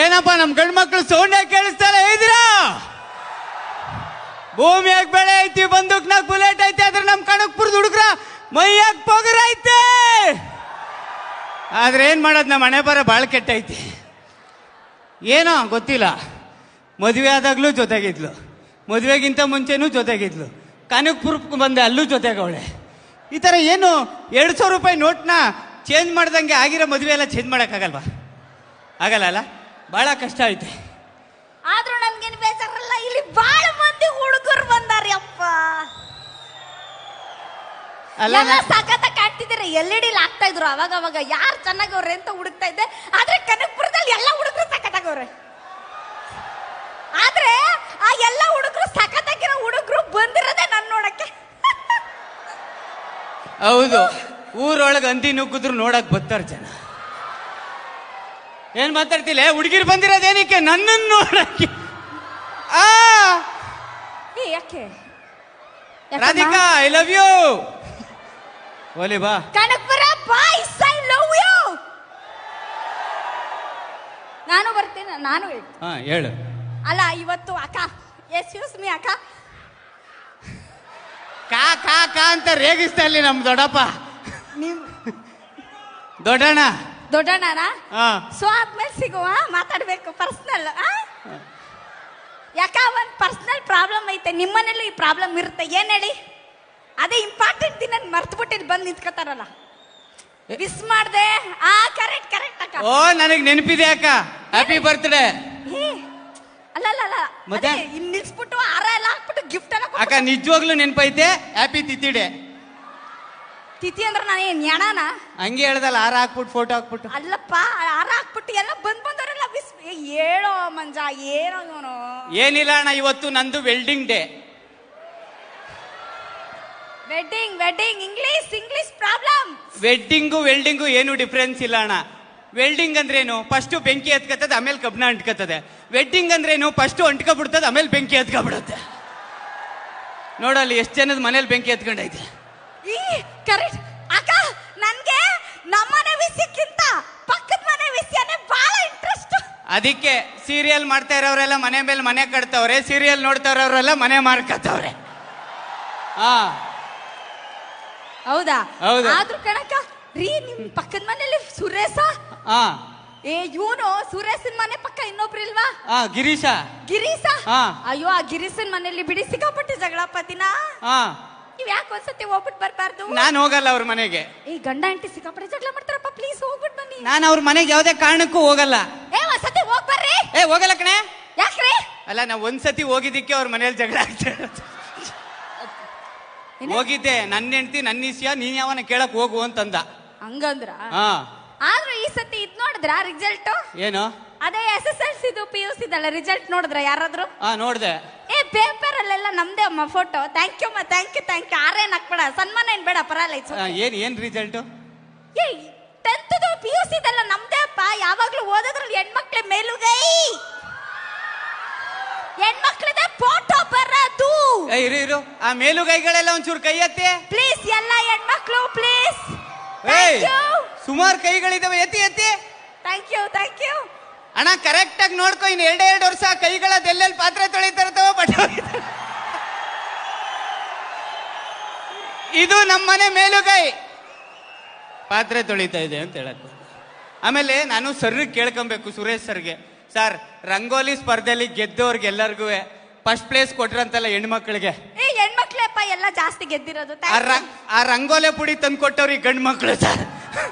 ಏನಪ್ಪ ನಮ್ ಗಂಡ್ ಮಕ್ಳು ಸೌಂಡೇ ಕೇಳಿಸ್ತಾರ ಇದ್ದೀರಾ? ಭೂಮಿಯಾಗ ಬೆಳೆ ಐತಿ, ಬಂದೂಕ್ನಾಗ ಬುಲೆಟ್ ಐತಿ, ಆದ್ರೆ ನಮ್ ಕನಕ್ಪುರದ ಹುಡುಗ್ರ ಮೈಯಾಗ ಪೊಗರ ಐತೆ. ಆದ್ರೆ ಏನ್ ಮಾಡೋದು, ನಮ್ಮ ಹಣೆ ಬರ ಬಾಳ್ ಕೆಟ್ಟೈತಿ. ಏನೋ ಗೊತ್ತಿಲ್ಲ, ಮದುವೆ ಆದಾಗ್ಲೂ ಜೊತೆಗಿದ್ಲು, ಮದುವೆಗಿಂತ ಮುಂಚೆನೂ ಜೊತೆಗಿದ್ಲು, ಕನಕ್ಪುರಕ್ಕೆ ಬಂದೆ ಅಲ್ಲೂ ಜೊತೆಗವಳೆ. ಈ ಥರ ಏನು 200 ರೂಪಾಯಿ ನೋಟ್ನ ಚೇಂಜ್ ಮಾಡ್ದಂಗೆ ಆಗಿರೋ ಮದುವೆ ಎಲ್ಲ ಚೇಂಜ್ ಮಾಡೋಕ್ಕಾಗಲ್ವಾ? ಆಗಲ್ಲ ಅಲ್ಲ, ಭಾಳ ಕಷ್ಟ ಐತೆ. ಆದ್ರೂ ನನ್ಗೇನು ಬೇಜಾರಲ್ಲ, ಇಲ್ಲಿ ಬಾಳ ಮಂದಿ ಹುಡುಗರು ಬಂದಾರಿ ಅಪ್ಪ. ಎಲ್ಲ ಸಖತ್ತ ಕಾಣ್ತಿದ್ದೀರ. LED ಆಗ್ತಾ ಇದ್ರು ಅವಾಗ ಅವಾಗ, ಯಾರು ಚೆನ್ನಾಗವ್ರೆ ಅಂತ ಹುಡುಕ್ತಾ ಇದ್ದೆ. ಆದ್ರೆ ಕನಕಪುರದಲ್ಲಿ ಎಲ್ಲ ಹುಡುಗರು ಸಖತ್ತಾಗವ್ರೆ. ಆದ್ರೆ ಆ ಎಲ್ಲ ಹುಡುಗರು ಸಖತ್ತಾಗಿರೋ ಹುಡುಗರು ಬಂದಿರೋದೇ ನನ್ ನೋಡಕ್ಕೆ. ಹೌದು, ಊರೊಳಗೆ ಅಂದಿ ನುಗ್ಗಿದ್ರು ನೋಡಕ್ ಬರ್ತಾರ ಜನ. ಏನ್ ಮಾತಾಡ್ತಿಲ್ಲ, ಹುಡುಗಿರು ಬಂದಿರೋದೇನಕ್ಕೆ? ನನ್ನನ್ನು ನೋಡಕ್ಕೆ. ಯಾಕೆ ರಾಧಿಕಾ, ಐ ಲವ್ ಯು. ಓಲಿ ಬಾ. Kanakapura boys, I love you. ನಾನು ಬರ್ತೀನಿ. ನಾನು ಹೇಳು. ಅಲ್ಲ, ಇವತ್ತು ಅಕ್ಕ, ಎಕ್ಸ್ಕ್ಯೂಸ್ ಮೀ ಅಕ್ಕ, ಕಾ ಕಾ ಕಾ ಅಂತ ರೇಗಿಸ್ತಾ ಇಲ್ಲಿ ನಮ್ ದೊಡ್ಡಪ್ಪ. ದೊಡ್ಡಣ್ಣ ದೊಡ್ಡಣ್ಣನ. ಸೊ ಆದ್ಮೇಲೆ ಸಿಗುವ, ಮಾತಾಡ್ಬೇಕು ಪರ್ಸನಲ್. ಯಾಕ ಒಂದ್ ಪರ್ಸನಲ್ ಪ್ರಾಬ್ಲಮ್ ಐತೆ. ನಿಮ್ಮನೇಲಿ ಈ ಪ್ರಾಬ್ಲಮ್ ಇರುತ್ತೆ. ಏನ್ ಹೇಳಿ? ಅದೇ ಇಂಪಾರ್ಟೆಂಟ್ ದಿನ ಮರ್ತು ಬಿಟ್ಟು ಬಂದು ನಿಂತ್ಕೋತಾರಲ್ಲ, ಮಿಸ್ ಮಾಡ್ದೆ. ಕರೆಕ್ಟ್ ಕರೆಕ್ಟ್ ಅಕ್ಕ. ಓ, ನನಗ್ ನೆನಪಿದೆ ಅಕ್ಕ. Happy birthday. ಅಲ್ಲ ಮತ್ತೆ ನಿಲ್ಸ್ಬಿಟ್ಟು ಹಾರ ಎಲ್ಲ ಹಾಕ್ಬಿಟ್ಟು ಗಿಫ್ಟ್ ಎಲ್ಲ ಅಕ್ಕ, ನಿಜವಾಗ್ಲೂ ನೆನಪೈತೆ. ಹ್ಯಾಪಿ ತಿಥಿ ಡೇ. ತಿಥಿ ಅಂದ್ರೆ ನಾನು ನ್ಯಾಣನ ಹಂಗೆ ಹೇಳ್ದಲ್ಲ, ಹಾರ ಹಾಕ್ಬಿಟ್ಟು ಫೋಟೋ ಹಾಕ್ಬಿಟ್ಟು. ಅಲ್ಲಪ್ಪ, ಹಾರ ಹಾಕ್ಬಿಟ್ಟು ಎಲ್ಲ ಬಂದವರೆಲ್ಲ ಹೇಳೋ ಮಂಜ, ಏನೋ ಇವನು. ಏನಿಲ್ಲ ಅಣ್ಣ, ಇವತ್ತು ನಂದು welding day. Wedding English problem. Welding ಏನು ಡಿಫ್ರೆನ್ಸ್ ಇಲ್ಲ ಅಣ್ಣ. ವೆಲ್ಡಿಂಗ್ ಅಂದ್ರೇನು, ಫಸ್ಟ್ ಬೆಂಕಿ ಎತ್ಕತ್ತದೆ, ಆಮೇಲೆ ಕಬ್ನ ಅಂಟ್ಕತ್ತದೆ. ವೆಡ್ಡಿಂಗ್ ಅಂದ್ರೇನು, ಫಸ್ಟ್ ಅಂಟ್ಕೊಬಿಡ್ತದೆ, ಆಮೇಲೆ ಬೆಂಕಿ ಎತ್ಕೊಬಿಡುತ್ತೆ. ನೋಡಲ್ಲಿ ಎಷ್ಟು ಜನದ ಮನೇಲಿ ಬೆಂಕಿ ಎತ್ಕೊಂಡೈತೆ. ಕರೆಕ್ಟ್ ಅಕ್ಕ. ನನ್ಗೆ ನಮ್ಮನೆ ವಿಷಯಕ್ಕಿಂತ ಪಕ್ಕದ ಮನೆ ವಿಷಯನೇ ಬಹಳ ಇಂಟ್ರೆಸ್ಟ್. ಅದಕ್ಕೆ ಸೀರಿಯಲ್ ಮಾಡ್ತಾ ಇರೋರೆಲ್ಲ ಮನೆ ಮೇಲೆ ಮನೆ ಕಟ್ತವ್ರೆ, ಸೀರಿಯಲ್ ನೋಡ್ತಾ ಇರೋರೆಲ್ಲ ಮನೆ ಮಾರ್ಕತ್ತವ್ರೆ. ಹೌದಾ? ಹೌದು. ಆದ್ರೂ ಕಣಕ್ಕ ರೀ, ನಿಮ್ ಪಕ್ಕದ ಮನೇಲಿ ಸುರೇಶ. ಇವನು ಸುರೇಶನ್ ಮನೆ ಪಕ್ಕ ಇನ್ನೊಬ್ರು ಇಲ್ವಾ? ಗಿರೀಶ. ಅಯ್ಯೋ, ಆ ಗಿರೀಶನ್ ಮನೇಲಿ ಬಿಡಿ ಸಿಕ್ಕಾಪಟ್ಟೆ ಜಗಳ ಪತಿನ. ನೀವ್ ಯಾಕೆ ಒಂದ್ಸತಿ ಹೋಗ್ಬಿಟ್ಟು ಬರ್ಬಾರ್ದು? ನಾನು ಹೋಗಲ್ಲ ಅವ್ರ ಮನೆಗೆ. ಈ ಗಂಡ ಹೆಂಡತಿ ಸಿಕ್ಕಾಪಟ್ಟೆ ಜಗಳ ಮಾಡ್ತಾರಪ್ಪ, ಪ್ಲೀಸ್ ಹೋಗ್ಬಿಟ್ಟು ಬನ್ನಿ. ನಾನು ಅವ್ರ ಮನೆಗೆ ಯಾವ್ದೇ ಕಾರಣಕ್ಕೂ ಹೋಗಲ್ಲ. ಒಂದ್ಸತಿ ಹೋಗ್ ಬರ್ರಿ. ಹೋಗಲ್ಲ ಕಣೆ. ಯಾಕ್ರಿ? ಅಲ್ಲ, ನಾ ಒಂದ್ಸತಿ ಹೋಗಿದ್ದಕ್ಕೆ ಅವ್ರ ಮನೇಲಿ ಜಗಳ ಆಗ್ತಾ ಹೋಗಿದ್ದೆ. ನನ್ನ ಹೆಂಡತಿ ನನ್ನ ವಿಷಯ ನೀನ್ ಯಾವನ ಕೇಳಕ್ ಹೋಗು ಅಂತಂದ. ಹಂಗಂದ್ರ? ಆದ್ರೂ ಈ ಸತಿ ಇದ್ ನೋಡಿದ್ರ ರಿಸಲ್ಟ್? ಏನು? ಅದೇ SSLC PUC ದಲ್ಲ ರಿಸಲ್ಟ್ ನೋಡಿದ್ರ ಯಾರಾದ್ರೂ? ನೋಡ್ದೆ. ಪೇಪರ್ ಅಲ್ಲೆಲ್ಲ ನಮ್ದೇ ಅಮ್ಮ ಫೋಟೋ. ಥ್ಯಾಂಕ್ ಯು ಆರೇನ್ ಹಾಕ್ಬೇಡ, ಸನ್ಮಾನ ಏನ್ ಬೇಡ, ಪರಲ್ಲ. ಏನ್ ರಿಸಲ್ಟ್? 10th PUC ದಲ್ಲ ನಮ್ದೇ ಅಪ್ಪ. ಯಾವಾಗ್ಲೂ ಓದೋದ್ರಲ್ಲಿ ಹೆಣ್ಮಕ್ಳೆ ಮೇಲುಗೈ, ಹೆಣ್ಮಕ್ಳದೇ ಫೋಟೋ ಬರೋದು. ಇರು, ಆ ಮೇಲುಗೈಗಳೆಲ್ಲ ಒಂಚೂರು ಕೈ ಎತ್ತಿ ಪ್ಲೀಸ್. ಎಲ್ಲ ಹೆಣ್ಮಕ್ಳು ಪ್ಲೀಸ್. ಸುಮಾರು ಕೈಗಳಿದಾವೆ, ಎತ್ತಿ. ಥ್ಯಾಂಕ್ ಯು ಅಣ್ಣ, ಕರೆಕ್ಟ್ ಆಗಿ ನೋಡ್ಕೊ. ಇನ್ನು 2 ವರ್ಷ ಕೈಗಳದ್ದು ಎಲ್ಲೆಲ್ಲಿ ಪಾತ್ರೆ ತೊಳಿತಾರತವ ಬಟ್ ಇದು ನಮ್ಮನೆ ಮೇಲುಗೈ ಪಾತ್ರೆ ತೊಳಿತಾ ಇದೆ ಅಂತ ಹೇಳಕ್. ಆಮೇಲೆ ನಾನು ಸರ್ರಿಗೆ ಕೇಳ್ಕೊಬೇಕು, ಸುರೇಶ್ ಸರ್ಗೆ, ಸರ್ ರಂಗೋಲಿ ಸ್ಪರ್ಧೆಯಲ್ಲಿ ಗೆದ್ದವ್ರಿಗೆಲ್ಲರಿಗೂ ಫಸ್ಟ್ ಪ್ಲೇಸ್ ಕೊಟ್ರಂತಲ್ಲ ಹೆಣ್ಮಕ್ಳಿಗೆ. ಹೆಣ್ಮಕ್ಳಪ್ಪ ಎಲ್ಲ ಜಾಸ್ತಿ ಗೆದ್ದಿರೋದು. ಆ ರಂಗೋಲೆ ಪುಡಿ ತಂದು ಕೊಟ್ಟವ್ರಿಗೆ ಗಂಡು ಮಕ್ಳು. ಸರ್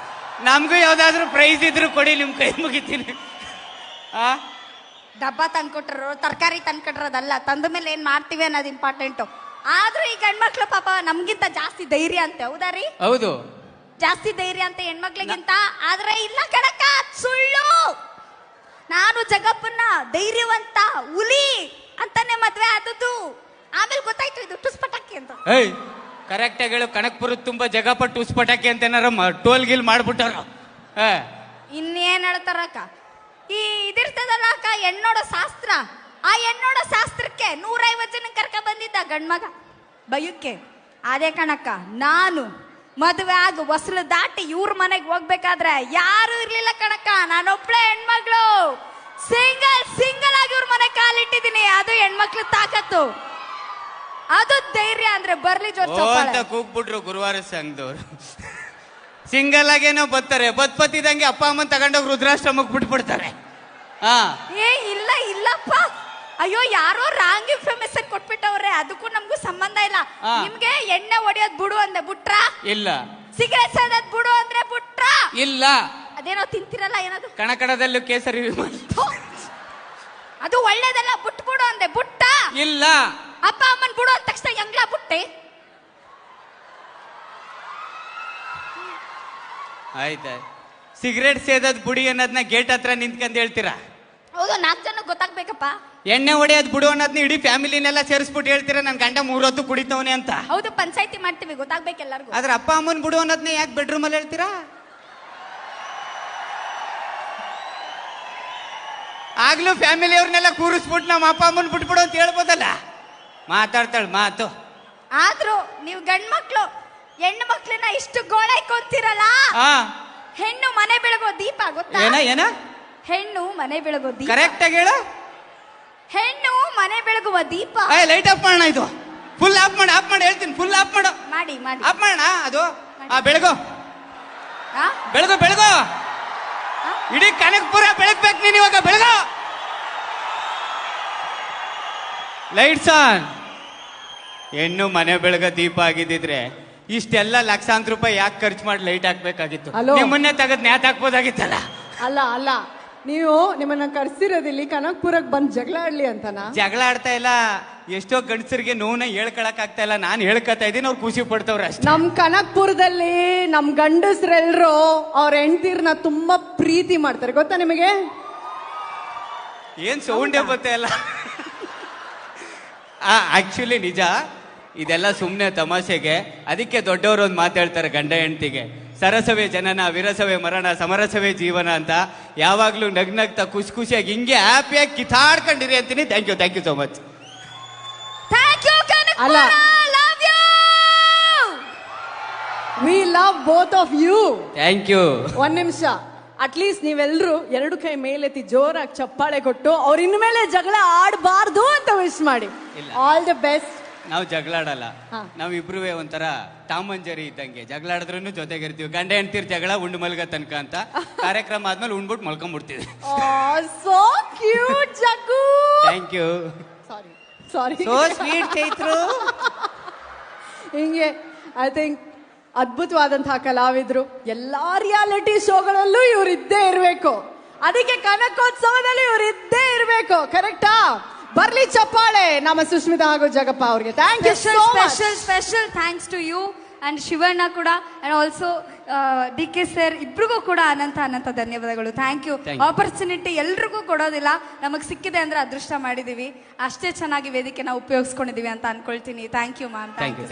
ನಮ್ಗೂ ಯಾವ್ದಾದ್ರು ಪ್ರೈಸ್ ಇದ್ರು ಕೊಡಿ, ನಿಮ್ ಕೈ ಮುಗಿತೀನಿ. ಡಬ್ಬ ತಂದ್ಕೊಟ್ರು, ತರಕಾರಿ ತಂದ್ಕೊಟ್ರದಲ್ಲ, ತಂದ ಮೇಲೆ ಏನ್ ಮಾಡ್ತೀವಿ ಅನ್ನೋದು ಇಂಪಾರ್ಟೆಂಟ್. ಆದ್ರೂ ಈ ಗಂಡ್ಮಕ್ಳು ಪಾಪ ನಮ್ಗಿಂತ ಜಾಸ್ತಿ ಧೈರ್ಯ ಅಂತೆ. ಹೌದಾ ರೀ? ಹೌದು, ಜಾಸ್ತಿ ಧೈರ್ಯ ಅಂತ ಹೆಣ್ಮಕ್ಳಿಗಿಂತ. ಆದ್ರೆ ಇಲ್ಲ ಕಣಕ್ಕ, ಸುಳ್ಳು. ನಾನು ಜಗಪ್ಪನ್ನ ಧೈರ್ಯವಂತ ಹುಲಿ ಅಂತಾನೆ ಮದ್ವೆ ಆದದ್ದು. ಆಮೇಲೆ ಗೊತ್ತಾಯ್ತು ಇದು ಟುಸ್ ಪಟಾಕಿ ಅಂತ. ಕರೆಕ್ಟ್ ಆಗಿ ಹೇಳು. ಕನಕ್ಪುರದ ತುಂಬಾ ಜಗಪ್ಪ ಟುಸ್ ಪಟಾಕಿ ಅಂತ ಏನಾರ ಟೋಲ್ ಗಿಲ್ ಮಾಡ್ಬಿಟ್ಟಾರ. ಇನ್ನೇನ್ ಹೇಳ್ತಾರಕ್ಕ, ಈ ಇದಿರ್ತದಲ್ಲ ಅಕ್ಕ, ಹೆಣ್ಣೋಡೋ ಶಾಸ್ತ್ರ. ಆ ಹೆಣ್ಣೋಡೋ ಶಾಸ್ತ್ರಕ್ಕೆ 150 ಜನ ಕರ್ಕ ಬಂದಿದ್ದ ಗಂಡ್ಮಗ ಬಯಕ್ಕೆ. ಅದೇ ಕಣಕ್ಕ, ನಾನು ಮದುವೆ ಆಗ ಹೊಸಲು ದಾಟಿ ಇವ್ರ ಮನೆಗೆ ಹೋಗ್ಬೇಕಾದ್ರೆ ಯಾರು ಇರ್ಲಿಲ್ಲ ಕಣಕ್ಕ. ನಾನೊಬ್ಳೆ ಹೆಣ್ಮಗಳು. ಸಿಂಗಲ್ ಆಗಿ ಇವ್ರ ಮನೆ ಕಾಲಿಟ್ಟಿದೀನಿ. ಅದು ಹೆಣ್ಮಕ್ಳು ತಾಕತ್ತು, ಅದು ಧೈರ್ಯ ಅಂದ್ರೆ ಬರ್ಲಿ ಜೋರ್ ಓ ಅಂತ ಕೂಗ್ಬಿಟ್ರು ಗುರುವಾರ ಸಂಘದವ್ರು. ಸಿಂಗಲ್ ಆಗೇನೋ ಬರ್ತಾರೆ, ಬತ್ಪತ್ತಿದಂಗೆ ಅಪ್ಪ ಅಮ್ಮನ್ ತಗೊಂಡೋಗಿ ರುದ್ರಾಶ್ರಮಕ್ಕೆ ಬಿಟ್ಬಿಡ್ತಾರೆ. ಏ ಇಲ್ಲ ಇಲ್ಲಪ್ಪ, ಅಯ್ಯೋ ಯಾರೋ ರಾಂಗ್ ಇನ್ಫಾರ್ಮೇಶನ್ ಕೊಟ್ಬಿಟ್ಟವ್ರೆ, ಅದಕ್ಕೂ ನಮ್ಗೂ ಸಂಬಂಧ ಇಲ್ಲ. ನಿಮ್ಗೆ ಎಣ್ಣೆ ಹೊಡಿಯೋದ್ ಬಿಡು ಅಂದೆ ಬಿಟ್ರ ಇಲ್ಲ, ಸಿಗರೇಟ್ ಸೇದೋದ್ ಬಿಡು ಅಂದ್ರೆ ಬಿಟ್ರ ಇಲ್ಲ, ಅದೇನೋ ತಿಂತಿರಲ್ಲ ಏನದು ಕಣಕಣದಲ್ಲೂ ಕೇಸರಿ ಅದು ಒಳ್ಳೇದಲ್ಲ ಬಿಟ್ಬಿಡು ಅಂದೆ ಬಿಟ್ಟ ಇಲ್ಲ. ಅಪ್ಪ ಅಮ್ಮನ್ ಬಿಡು ಅಂದ ತಕ್ಷಣ ಹೆಂಗ್ಲಾ ಬಿಟ್ಟೆ? ಆಯ್ತಾಯ್ತು, ಸಿಗರೇಟ್ ಸೇದದ್ ಬುಡಿ ಅನ್ನೋದನ್ನ ಗೇಟ್ ಹತ್ರ ನಿಂತ್ಕೊಂಡ್ ಹೇಳ್ತೀರಾ? ಹೌದು, 4 ಜನ ಗೊತ್ತಾಗ್ಬೇಕಪ್ಪ. ಎಣ್ಣೆ ಹೊಡೆಯೋದ್ ಬಿಡು ಅನ್ನೋದನ್ನ ಇಡೀ ಫ್ಯಾಮಿಲಿನೆಲ್ಲ ಸೇರಿಸ್ಬಿಟ್ಟು ಹೇಳ್ತೀರಾ ನನ್ ಗಂಡ 3 ಹೊತ್ತು ಕುಡಿತವನೆ ಅಂತ? ಹೌದು, ಪಂಚಾಯತಿ ಮಾಡ್ತೀವಿ, ಗೊತ್ತಾಗ್ಬೇಕು ಎಲ್ಲರಿಗೂ. ಆದ್ರೆ ಅಪ್ಪ ಅಮ್ಮನ್ ಬಿಡು ಅನ್ನೋದನ್ನ ಯಾಕೆ ಬೆಡ್ರೂಮ್ ಅಲ್ಲಿ ಹೇಳ್ತೀರಾ? ಆಗ್ಲೂ ಫ್ಯಾಮಿಲಿ ಅವ್ರನ್ನೆಲ್ಲ ಕೂರಿಸ್ಬಿಟ್ಟು ನಮ್ಮ ಅಪ್ಪ ಅಮ್ಮನ್ ಬಿಟ್ಬಿಡು ಅಂತ ಹೇಳ್ಬೋದಲ್ಲ. ಮಾತಾಡ್ತಾಳ ಮಾತು. ಆದ್ರೂ ನೀವು ಗಂಡ್ ಮಕ್ಳು ಹೆಣ್ಣು ಮಕ್ಳನ್ನ ಇಷ್ಟು ಗೋಳೈಕೊಂತೀರಲ್ಲ. ಹೆಣ್ಣು ಮನೆ ಬೆಳಗೋ ದೀಪ ಗೊತ್ತಾ? ಏನ ಹೆಣ್ಣು ಮನೆ ಬೆಳಗೋ ದೀಪ. ಕರೆಕ್ಟ್ ಆಗಿ ಹೇಳು. ಹೆಣ್ಣು ಮನೆ ಬೆಳಗುವ ದೀಪ. ಲೈಟ್ ಆಫ್ ಮಾಡೋಣ, ಇದು ಫುಲ್ ಆಫ್ ಮಾಡಿ ಹೇಳ್ತೀನಿ. ಫುಲ್ ಆಫ್ ಮಾಡು, ಮಾಡಿ ಮಾಡಿ ಆಫ್ ಮಾಡೋಣ. ಅದು ಬೆಳಗು ಆ? ಬೆಳಗು ಬೆಳಗು, ಇಡೀ ಕನಕಪುರ ಬೆಳಗ್ಬೇಕು ನೀನ್ ಇವಾಗ. ಬೆಳಗು, ಲೈಟ್ಸ್ ಆನ್. ಹೆಣ್ಣು ಮನೆ ಬೆಳಗ ದೀಪ ಆಗಿದ್ದಿದ್ರೆ ಇಷ್ಟೆಲ್ಲ ಲಕ್ಷಾಂತರ ರೂಪಾಯಿ ಯಾಕೆ ಖರ್ಚು ಮಾಡಿ ಲೈಟ್ ಹಾಕ್ಬೇಕಾಗಿತ್ತು? ನಿಮ್ಮನ್ನೇ ತೆಗೆದ್ ನ್ಯಾತ್ ಹಾಕ್ಬೋದಾಗಿತ್ತಲ್ಲ. ಅಲ್ಲ ನೀವು ನಿಮ್ಮನ್ನ ಕರ್ಸಿರೋದಿಲ್ಲಿ ಕನಕ್ಪುರಕ್ಕೆ ಬಂದ್ ಜಗಳ ಆಡ್ಲಿ ಅಂತನಾ? ಜಗಳ ಆಡ್ತಾ ಇಲ್ಲ, ಎಷ್ಟೋ ಗಂಡಸರಿಗೆ ನೋವನ್ನ ಹೇಳ್ಕೊಳಕ್ ಆಗ್ತಾ ಇಲ್ಲ. ನಾನು ಹೇಳ್ಕೊತಾ ಇದ್ದೀನಿ, ಅವ್ರು ಖುಷಿ ಪಡ್ತವ್ರ ಅಷ್ಟೇ. ನಮ್ ಕನಕ್ಪುರದಲ್ಲಿ ನಮ್ ಗಂಡಸ್ರೆಲ್ರು ಅವ್ರ ಹೆಂಡ್ತೀರ್ನ ತುಂಬಾ ಪ್ರೀತಿ ಮಾಡ್ತಾರೆ, ಗೊತ್ತಾ ನಿಮಗೆ? ಏನ್ ಸೌಂಡೇ ಬತ್ತೆ ಅಲ್ಲ. ಆಕ್ಚುಲಿ ನಿಜ, ಇದೆಲ್ಲ ಸುಮ್ಮನೆ ತಮಾಷೆಗೆ. ಅದಕ್ಕೆ ದೊಡ್ಡವರು ಒಂದು ಮಾತಾಡ್ತಾರೆ ಗಂಡ ಹೆಂಡತಿಗೆ, ಸರಸವೇ ಜನನ ವಿರಸವೇ ಮರಣ ಸಮರಸವೇ ಜೀವನ ಅಂತ. ಯಾವಾಗ್ಲೂ ನಗ್ನಗ್ತಾ ಖುಷಿ ಖುಷಿಯಾಗಿ ಹಿಂಗೆ ಹ್ಯಾಪಿಯಾಗಿ ಕಿತಾಡ್ಕೊಂಡಿರಿ ಅಂತೀನಿ. Thank you so much. ಅಲ್ಲ, we love both of you. Thank you. ಒಂದ್ ನಿಮಿಷ, ಅಟ್ಲೀಸ್ಟ್ ನೀವೆಲ್ರು 2 ಕೈ ಮೇಲೆತ್ತಿ ಜೋರಾಗಿ ಚಪ್ಪಾಳೆ ಕೊಟ್ಟು ಅವ್ರ ಇನ್ಮೇಲೆ ಜಗಳ ಆಡಬಾರ್ದು ಅಂತ ವಿಶ್ ಮಾಡಿ. All the best. ನಾವು ಜಗಳಾಡಲ್ಲ, ನಾವಿಬ್ರು ಒಂಥರ ಟಾಮ್ ಅಂಡ್ ಜೆರಿ ಇದ್ದಂಗೆ. ಜಗಳಾಡಿದ್ರು ಜೊತೆಗಿರ್ತೀವಿ. ಗಂಡ ಹೆಂಡ್ತಿರ್ ಜಗಳ ಉಂಡು ಮಲ್ಗ ತನಕ ಅಂತ. ಕಾರ್ಯಕ್ರಮ ಆದ್ಮೇಲೆ ಉಂಡ್ಬಿಟ್ಟು ಮಲ್ಕೊಂಡ್ಬಿಡ್ತೀವಿ. So cute Jaggu. Thank you. Sorry so sweet Chaitru. ಹಿಂಗೆ ಐ ಥಿಂಕ್ ಅದ್ಭುತವಾದಂತಹ ಕಲಾವಿದ್ರು. ಎಲ್ಲಾ ರಿಯಾಲಿಟಿ ಶೋಗಳಲ್ಲೂ ಇವ್ರು ಇದ್ದೇ ಇರ್ಬೇಕು. ಅದಕ್ಕೆ ಕನಕೋತ್ಸವದಲ್ಲಿ ಇವ್ರು ಇದ್ದೇ ಇರ್ಬೇಕು. ಕರೆಕ್ಟಾ? ಬರ್ಲಿ ಚಪ್ಪಾಳೆ ನಮ್ಮ ಸುಷ್ಮಿತಾ ಹಾಗೂ ಜಗಪ್ಪ ಅವ್ರಿಗೆ. Thank you so much. Special thanks to you and Shivanna ಕೂಡ ಅಂಡ್ ಆಲ್ಸೋ DK ಸರ್, ಇಬ್ರಿಗೂ ಕೂಡ ಅನಂತ ಧನ್ಯವಾದಗಳು. Thank you. ಆಪರ್ಚುನಿಟಿ ಎಲ್ರಿಗೂ ಕೊಡೋದಿಲ್ಲ, ನಮಗ್ ಸಿಕ್ಕಿದೆ ಅಂದ್ರೆ ಅದೃಷ್ಟ ಮಾಡಿದೀವಿ. ಅಷ್ಟೇ ಚೆನ್ನಾಗಿ ವೇದಿಕೆ ನಾವು ಉಪಯೋಗಿಸ್ಕೊಂಡಿದೀವಿ ಅಂತ ಅನ್ಕೊಳ್ತೀನಿ. Thank you ma'am. Thank you.